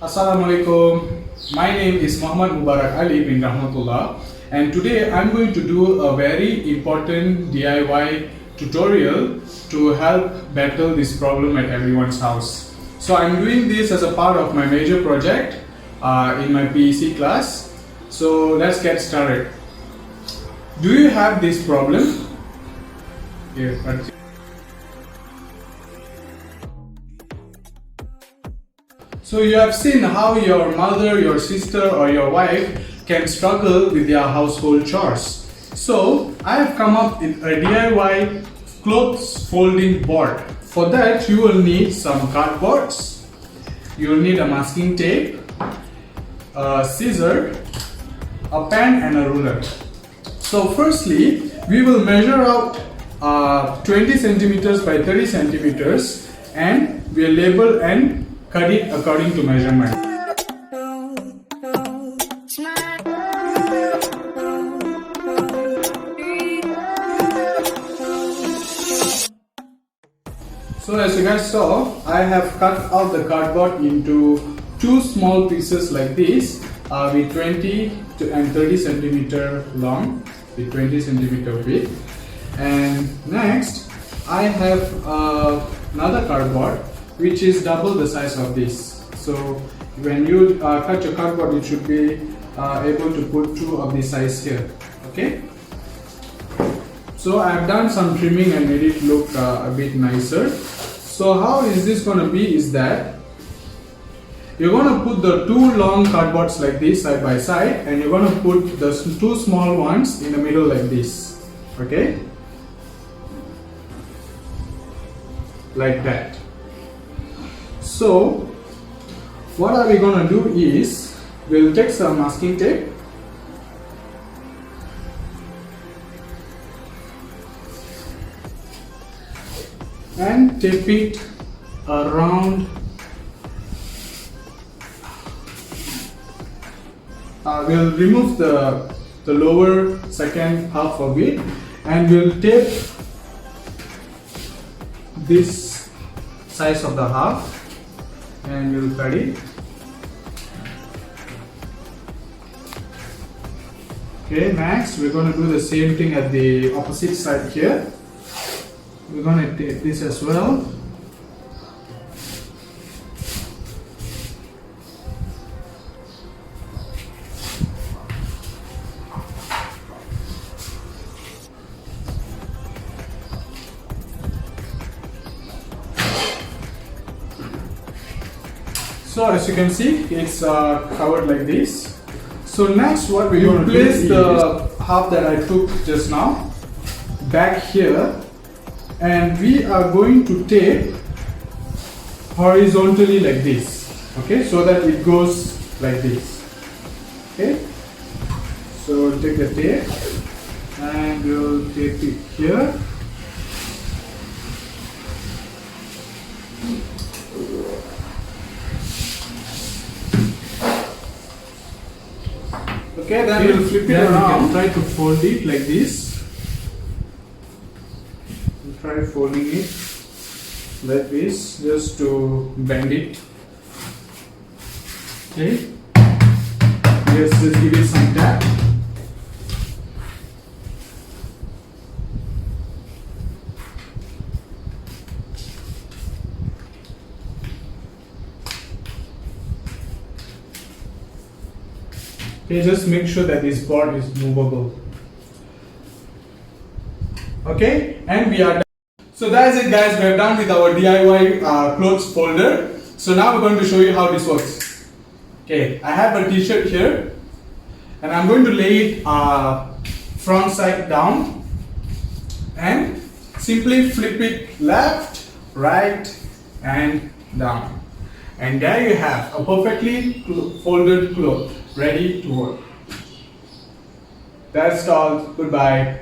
Assalamualaikum. My name is Muhammad Mubarak Ali bin Rahmatullah, and today I'm going to do a very important DIY tutorial to help battle this problem at everyone's house. So I'm doing this as a part of my major project in my PEC class. So let's get started. Do you have this problem? Here, so you have seen how your mother, your sister or your wife can struggle with their household chores. So I have come up with a DIY clothes folding board. For that you will need some cardboards, you will need a masking tape, a scissor, a pen and a ruler. So firstly we will measure out 20 centimeters by 30 centimeters and we'll label and cut it according to measurement. So as you guys saw, I have cut out the cardboard into two small pieces like this with 20 and 30 centimeter long with 20 centimeter width. And next I have another cardboard which is double the size of this. So when you cut your cardboard, you should be able to put two of this size here. Okay. So I have done some trimming and made it look a bit nicer. So how is this going to be is that you're going to put the two long cardboards like this side by side, and you're going to put the two small ones in the middle like this. Okay. Like that. So what are we going to do is we'll take some masking tape and tape it around we'll remove the lower second half of it and we'll tape this size of the half and we'll cut it. Okay, next we're going to do the same thing at the opposite side here. We're going to take this as well. So as you can see, it's covered like this. So next what we're going to place the half that I took just now back here, and we are going to tape horizontally like this. Okay, so that it goes like this. Okay, so we'll take the tape and we'll tape it here. Okay, then we'll flip it around. We can try to fold it like this. We'll try folding it like this just to bend it. Okay. Yes, just give it some tap. Okay, just make sure that this board is movable. Okay, and we are done. So that's it guys, we are done with our DIY clothes folder. So now we're going to show you how this works. Okay, I have a t-shirt here and I'm going to lay it front side down and simply flip it left, right and down. And there you have a perfectly folded cloth ready to work. That's all. Goodbye.